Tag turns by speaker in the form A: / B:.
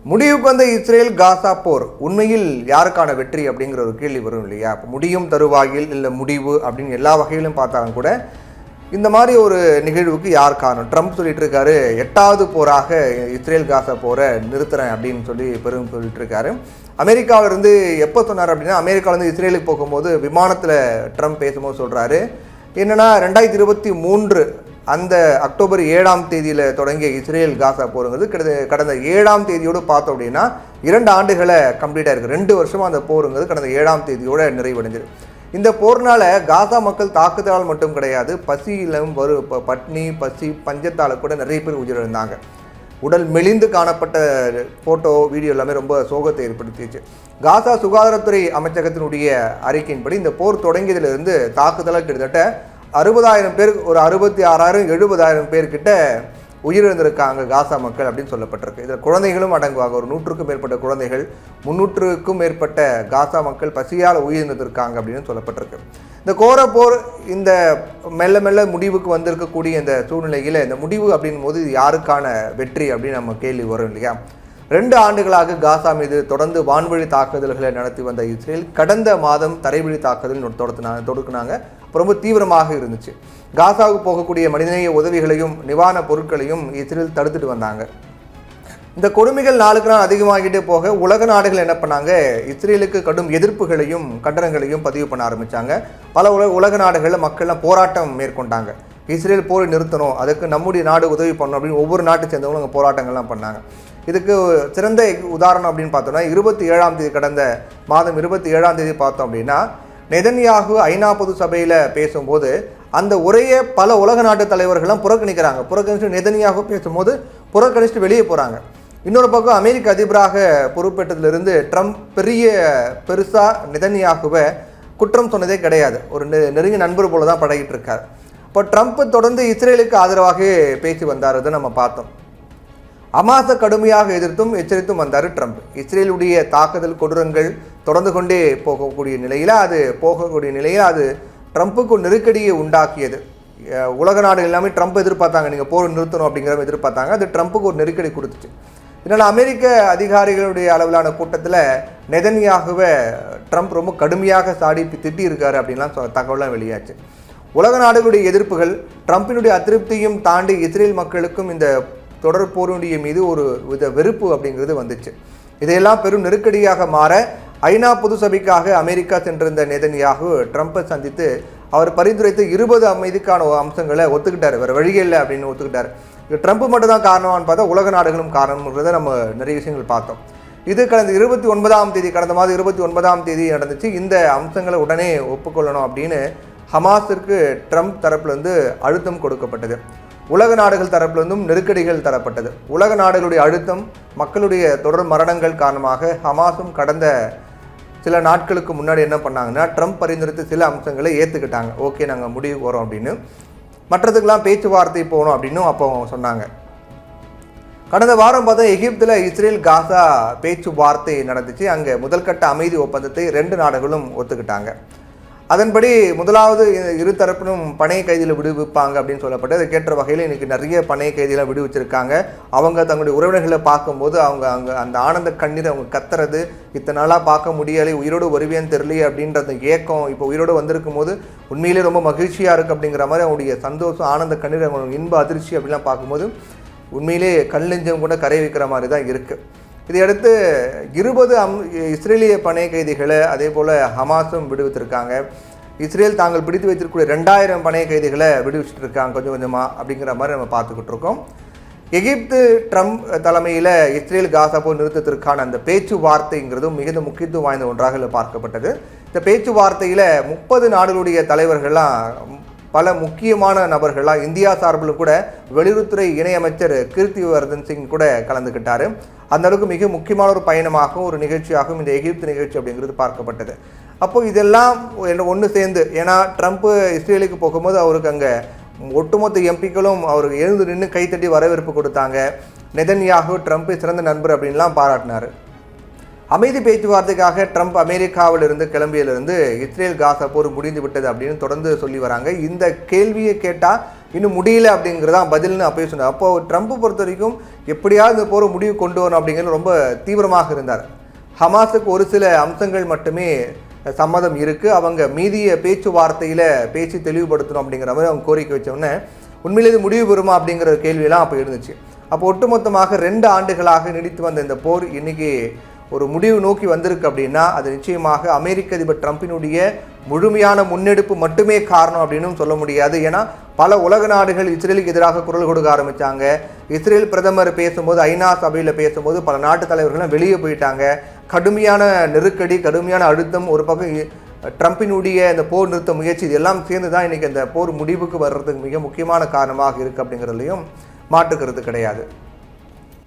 A: முடிவுக்கு வந்த Israel Gaza போர் உண்மையில் யாருக்கான வெற்றி அப்படிங்கிற ஒரு கேள்வி வரும் இல்லையா? இப்போ முடியும் தருவாயில் இல்லை முடிவு அப்படின்னு எல்லா வகையிலும் பார்த்தாலும் கூட இந்த மாதிரி ஒரு நிகழ்வுக்கு யார் காரணம்? ட்ரம்ப் சொல்லிட்டு இருக்காரு 8வது போராக இஸ்ரேல் காசா போரை நிறுத்துறேன் அப்படின்னு சொல்லி பெரும் சொல்லிட்டு இருக்காரு. அமெரிக்காவிலிருந்து எப்போ சொன்னார் அப்படின்னா, அமெரிக்காவிலேருந்து இஸ்ரேலுக்கு போகும்போது விமானத்தில் ட்ரம்ப் பேசும்போது சொல்கிறாரு என்னென்னா 2023 அந்த அக்டோபர் 7ஆம் தேதியில் தொடங்கிய இஸ்ரேல் காசா போருங்கிறது கடந்த 7ஆம் தேதியோடு பார்த்தோம் அப்படின்னா 2 ஆண்டுகளை கம்ப்ளீட்டாக இருக்குது. 2 வருஷமாக அந்த போருங்கிறது கடந்த 7ஆம் தேதியோட நிறைவடைஞ்சிரு. இந்த போர்னால காசா மக்கள் தாக்குதலால் மட்டும் கிடையாது, பசியிலும் பட்னி பசி பஞ்சத்தால் கூட நிறைய பேர் உயிரிழந்தாங்க. உடல் மெலிந்து காணப்பட்ட ஃபோட்டோ வீடியோ எல்லாமே ரொம்ப சோகத்தை ஏற்படுத்திச்சு. காசா சுகாதாரத்துறை அமைச்சகத்தினுடைய அறிக்கையின்படி இந்த போர் தொடங்கியதிலிருந்து தாக்குதலால் கிட்டத்தட்ட 60,000 பேர், ஒரு 66,000 70,000 பேர்கிட்ட உயிரிழந்திருக்காங்க காசா மக்கள் அப்படின்னு சொல்லப்பட்டிருக்கு. இதில் குழந்தைகளும் அடங்குவாங்க. ஒரு 100க்கும் மேற்பட்ட குழந்தைகள், 300க்கும் மேற்பட்ட காசா மக்கள் பசியால் உயிரிழந்திருக்காங்க அப்படின்னு சொல்லப்பட்டிருக்கு. இந்த கோர போர் இந்த மெல்ல மெல்ல முடிவுக்கு வந்திருக்கக்கூடிய இந்த சூழ்நிலையில் இந்த முடிவு அப்படின் போது யாருக்கான வெற்றி அப்படின்னு நம்ம கேள்வி வரும் இல்லையா? 2 ஆண்டுகளாக காசா மீது தொடர்ந்து வான்வழி தாக்குதல்களை நடத்தி வந்த இஸ்ரேல் கடந்த மாதம் தரைவழி தாக்குதல் தொடுக்குனாங்க. ரொம்ப தீவிரமாக இருந்துச்சு. காசாவுக்கு போகக்கூடிய மனிதநேய உதவிகளையும் நிவாரணப் பொருட்களையும் இஸ்ரேல் தடுத்துட்டு வந்தாங்க. இந்த கொடுமைகள் நாளுக்கு நாள் அதிகமாகிட்டே போக உலக நாடுகள் என்ன பண்ணாங்க, இஸ்ரேலுக்கு கடும் எதிர்ப்புகளையும் கண்டனங்களையும் பதிவு பண்ண ஆரம்பித்தாங்க. பல உலக நாடுகளில் மக்கள்லாம் போராட்டம் மேற்கொண்டாங்க. இஸ்ரேல் போரை நிறுத்தணும், அதுக்கு நம்முடைய நாடு உதவி பண்ணணும் அப்படின்னு ஒவ்வொரு நாட்டை சேர்ந்தவங்களும் அங்கே போராட்டங்கள்லாம் பண்ணாங்க. இதுக்கு சிறந்த உதாரணம் அப்படின்னு பார்த்தோம்னா 27ஆம் தேதி கடந்த மாதம் 27ஆம் தேதி பார்த்தோம் அப்படின்னா நெதன்யாகு ஐநா பொது சபையில் பேசும்போது அந்த உரையை பல உலக நாட்டு தலைவர்களும் புறக்கணிக்கிறாங்க. புறக்கணிச்சு நெதன்யாகு பேசும்போது புறக்கணிச்சுட்டு வெளியே போகிறாங்க. இன்னொரு பக்கம் அமெரிக்க அதிபராக பொறுப்பேற்றதிலிருந்து ட்ரம்ப் பெருசாக நெதன்யாகுவை குற்றம் சொன்னதே கிடையாது. ஒரு நெருங்கிய நண்பர் போல தான் பழகிட்டு இருக்கார். இப்போ ட்ரம்ப் தொடர்ந்து இஸ்ரேலுக்கு ஆதரவாக பேசி வந்தார். அதை நம்ம பார்த்தோம். ஹமாஸை கடுமையாக எதிர்த்தும் எச்சரித்தும் வந்தார் ட்ரம்ப். இஸ்ரேலுடைய தாக்குதல் கொடூரங்கள் தொடர்ந்து கொண்டே போகக்கூடிய நிலையில் அது ட்ரம்ப்புக்கு நெருக்கடியை உண்டாக்கியது. உலக நாடுகள் எல்லாமே ட்ரம்ப் எதிர்பார்த்தாங்க, நீங்கள் போர் நிறுத்தணும் அப்படிங்கிற எதிர்பார்த்தாங்க. அது ட்ரம்ப்புக்கு ஒரு நெருக்கடி கொடுத்துச்சு. இதனால் அமெரிக்க அதிகாரிகளுடைய அளவிலான கூட்டத்தில் நெதன்யாகுவை ட்ரம்ப் ரொம்ப கடுமையாக திட்டி இருக்காரு அப்படின்லாம் தகவலாம் வெளியாச்சு. உலக நாடுகளுடைய எதிர்ப்புகள் ட்ரம்பினுடைய அதிருப்தியும் தாண்டி இஸ்ரேல் மக்களுக்கும் இந்த தொடர் போருடைய மீது ஒரு வித வெறுப்பு அப்படிங்கிறது வந்துச்சு. இதையெல்லாம் பெரும் நெருக்கடியாக மாற ஐநா பொது சபைக்காக அமெரிக்கா சென்றிருந்த நெதன்யாகு ட்ரம்பை சந்தித்து அவர் பரிந்துரைத்து 20 அமைதிக்கான அம்சங்களை ஒத்துக்கிட்டார். வேறு வழியே இல்லை அப்படின்னு ஒத்துக்கிட்டார். இது ட்ரம்ப் மட்டும் தான் காரணமானு பார்த்தா உலக நாடுகளும் காரணம்ன்றதை நம்ம நிறைய விஷயங்கள் பார்த்தோம். இது கடந்த 29ஆம் தேதி கடந்த மாதம் 29ஆம் தேதி நடந்துச்சு. இந்த அம்சங்களை உடனே ஒப்புக்கொள்ளணும் அப்படின்னு ஹமாஸிற்கு ட்ரம்ப் தரப்புலேருந்து அழுத்தம் கொடுக்கப்பட்டது. உலக நாடுகள் தரப்பிலிருந்தும் நெருக்கடிகள் தரப்பட்டது. உலக நாடுகளுடைய அழுத்தம், மக்களுடைய தொடர் மரணங்கள் காரணமாக ஹமாஸும் கடந்த சில நாட்களுக்கு முன்னாடி என்ன பண்ணாங்கன்னா ட்ரம்ப் பரிந்துரைத்து சில அம்சங்களை ஏற்றுக்கிட்டாங்க. ஓகே, நாங்கள் முடிவுக்கு வரோம் அப்படின்னு. மற்றதுக்கெல்லாம் பேச்சுவார்த்தை போகணும் அப்படின்னும் அப்போ சொன்னாங்க. கடந்த வாரம் பார்த்தா எகிப்தில் இஸ்ரேல் காசா பேச்சுவார்த்தை நடந்துச்சு. அங்கே முதல்கட்ட அமைதி ஒப்பந்தத்தை 2 நாடுகளும் ஒத்துக்கிட்டாங்க. அதன்படி முதலாவது இரு தரப்பிலும் பணைய கைதியில் விடுவிப்பாங்க அப்படின்னு சொல்லப்பட்டு அதுக்கேற்ற வகையில் இன்றைக்கி நிறைய பணைய கைதியெல்லாம் விடுவிச்சிருக்காங்க. அவங்க தங்களுடைய உறவினர்களை பார்க்கும்போது அவங்க அந்த ஆனந்த கண்ணீர் அவங்க கத்துறது, இத்தனை நாளாக பார்க்க முடியலை, உயிரோடு வருவேன்னு தெரியலையே அப்படின்ற அந்த ஏக்கம் இப்போ உயிரோடு வந்திருக்கும் போது உண்மையிலே ரொம்ப மகிழ்ச்சியாக இருக்குது அப்படிங்கிற மாதிரி அவங்களுடைய சந்தோஷம், ஆனந்த கண்ணீர், அவங்களோட இன்ப அதிர்ச்சி அப்படிலாம் பார்க்கும்போது உண்மையிலே கல்லெஞ்சம் கூட கரை வைக்கிற மாதிரி தான் இருக்குது. இதையடுத்து 20 இஸ்ரேலிய பணைய கைதிகளை அதே போல் ஹமாஸும் விடுவித்திருக்காங்க. இஸ்ரேல் தாங்கள் பிடித்து வைத்திருக்கக்கூடிய 2000 பணைய கைதிகளை விடுவிச்சுட்டு இருக்காங்க கொஞ்சம் கொஞ்சமாக அப்படிங்கிற மாதிரி நம்ம பார்த்துக்கிட்டு இருக்கோம். எகிப்து ட்ரம்ப் தலைமையில் இஸ்ரேல் காசா போர் நிறுத்தத்திற்கான அந்த பேச்சுவார்த்தைங்கிறதும் மிகுந்த முக்கியத்துவம் வாய்ந்த ஒன்றாக பார்க்கப்பட்டது. இந்த பேச்சுவார்த்தையில் 30 நாடுகளுடைய தலைவர்கள்லாம் பல முக்கியமான நபர்களாக இந்தியா சார்பில் கூட வெளியுறவுத்துறை இணையமைச்சர் கீர்த்திவர்தன் சிங் கூட கலந்துக்கிட்டார். அந்த அளவுக்கு மிக முக்கியமான ஒரு பயணமாகவும் ஒரு நிகழ்ச்சியாகவும் இந்த எகிப்து நிகழ்ச்சி அப்படிங்கிறது பார்க்கப்பட்டது. அப்போது இதெல்லாம் ஒன்று சேர்ந்து, ஏன்னா ட்ரம்ப்பு இஸ்ரேலுக்கு போகும்போது அவருக்கு அங்கே ஒட்டுமொத்த எம்பிக்களும் அவருக்கு எழுந்து நின்று கைத்தட்டி வரவேற்பு கொடுத்தாங்க. நெதன்யாகு ட்ரம்ப்பு சிறந்த நண்பர் அப்படின்லாம் பாராட்டினார். அமைதி பேச்சுவார்த்தைக்காக ட்ரம்ப் அமெரிக்காவிலிருந்து கிளம்பியிலிருந்து இஸ்ரேல் காசா போர் முடிந்து விட்டது அப்படின்னு தொடர்ந்து சொல்லி வராங்க. இந்த கேள்வியை கேட்டால் இன்னும் முடியல அப்படிங்கிறதான் பதில்னு அப்பயே சொன்னார். அப்போ ட்ரம்ப்பை பொறுத்த வரைக்கும் எப்படியாவது இந்த போரை முடிவு கொண்டு வரணும் அப்படிங்கிறது ரொம்ப தீவிரமாக இருந்தார். ஹமாஸுக்கு ஒரு சில அம்சங்கள் மட்டுமே சம்மதம் இருக்குது, அவங்க மீதிய பேச்சுவார்த்தையில் பேச்சு தெளிவுபடுத்தணும் அப்படிங்கிற மாதிரி அவங்க கோரிக்கை வச்சோடனே உண்மையிலே இது முடிவு பெறுமா அப்படிங்கிற கேள்வியெல்லாம் அப்போ இருந்துச்சு. அப்போ ஒட்டுமொத்தமாக 2 ஆண்டுகளாக நீடித்து வந்த இந்த போர் இன்னைக்கு ஒரு முடிவு நோக்கி வந்திருக்கு அப்படின்னா அது நிச்சயமாக அமெரிக்க அதிபர் ட்ரம்பினுடைய முழுமையான முன்னெடுப்பு மட்டுமே காரணம் அப்படின்னு சொல்ல முடியாது. ஏன்னா பல உலக நாடுகள் இஸ்ரேலுக்கு எதிராக குரல் கொடுக்க ஆரம்பித்தாங்க. இஸ்ரேல் பிரதமர் பேசும்போது, ஐநா சபையில் பேசும்போது பல நாட்டு தலைவர்களும் வெளியே போயிட்டாங்க. கடுமையான நெருக்கடி, கடுமையான அழுத்தம், ஒரு பக்கம் ட்ரம்பினுடைய இந்த போர் நிறுத்த முயற்சி, இது எல்லாம் சேர்ந்து தான் இன்றைக்கி அந்த போர் முடிவுக்கு வர்றதுக்கு மிக முக்கியமான காரணமாக இருக்குது அப்படிங்கிறதுலையும் மாற்றுக்கிறது கிடையாது.